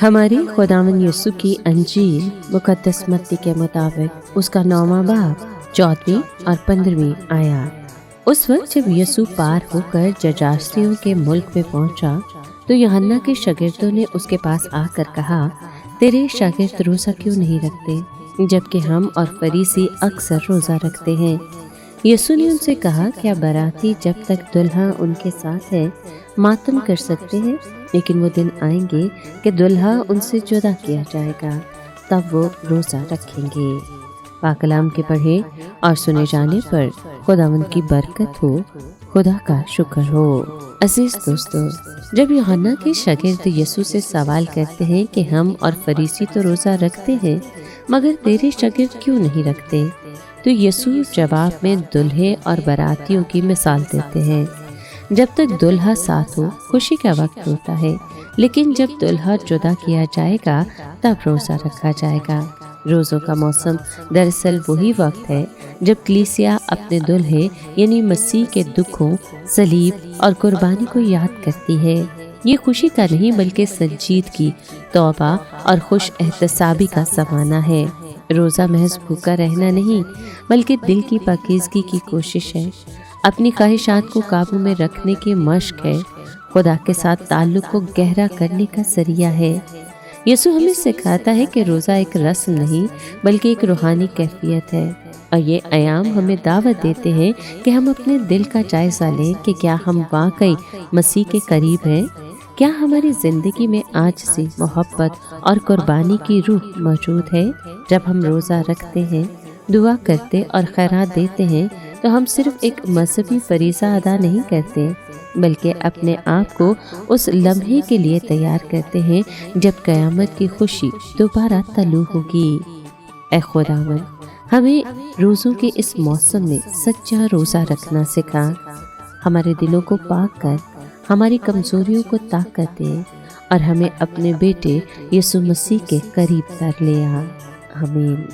ہماری خداوند یسوع کی انجیل مقدس متی کے مطابق اس کا 9واں باب 14ویں اور 15ویں آیات۔ اس وقت جب یسوع پار ہو کر جراسیوں کے ملک میں پہنچا تو یوحنا کے شاگردوں نے اس کے پاس آ کر کہا، تیرے شاگرد روزہ کیوں نہیں رکھتے جبکہ ہم اور فریسی اکثر روزہ رکھتے ہیں؟ یسوع نے ان سے کہا، کیا باراتی جب تک دلہا ان کے ساتھ ہے ماتم کر سکتے ہیں؟ لیکن وہ دن آئیں گے کہ دلہا ان سے جدا کیا جائے گا، تب وہ روزہ رکھیں گے۔ پاک کلام کے پڑھے اور سنے جانے پر خداوند کی برکت ہو، خدا کا شکر ہو۔ عزیز دوستو، جب یوحنا کے شاگرد یسوع سے سوال کرتے ہیں کہ ہم اور فریسی تو روزہ رکھتے ہیں مگر تیرے شاگرد کیوں نہیں رکھتے، تو یسوع جواب میں دلہے اور براتیوں کی مثال دیتے ہیں۔ جب تک دلہا ساتھ ہو خوشی کا وقت ہوتا ہے، لیکن جب دلہا جدا کیا جائے گا تب روزہ رکھا جائے گا۔ روزوں کا موسم دراصل وہی وقت ہے جب کلیسیا اپنے دلہے یعنی مسیح کے دکھوں، صلیب اور قربانی کو یاد کرتی ہے۔ یہ خوشی کا نہیں بلکہ سنجیدگی، توبہ اور خوش احتسابی کا زمانہ ہے۔ روزہ محض بھوکا رہنا نہیں بلکہ دل کی پاکیزگی کی کوشش ہے، اپنی خواہشات کو قابو میں رکھنے کی مشق ہے، خدا کے ساتھ تعلق کو گہرا کرنے کا ذریعہ ہے۔ یسوع ہمیں سکھاتا ہے کہ روزہ ایک رسم نہیں بلکہ ایک روحانی کیفیت ہے، اور یہ ایام ہمیں دعوت دیتے ہیں کہ ہم اپنے دل کا جائزہ لیں کہ کیا ہم واقعی مسیح کے قریب ہیں، کیا ہماری زندگی میں عاجزی، محبت اور قربانی کی روح موجود ہے۔ جب ہم روزہ رکھتے ہیں، دعا کرتے اور خیرات دیتے ہیں تو ہم صرف ایک مذہبی فریضہ ادا نہیں کرتے بلکہ اپنے آپ کو اس لمحے کے لیے تیار کرتے ہیں جب قیامت کی خوشی دوبارہ طلوع ہوگی۔ اے خداوند، ہمیں روزوں کے اس موسم میں سچا روزہ رکھنا سکھا، ہمارے دلوں کو پاک کر، ہماری کمزوریوں کو طاقت دے اور ہمیں اپنے بیٹے یسوع مسیح کے قریب کر لے آ۔ آمین۔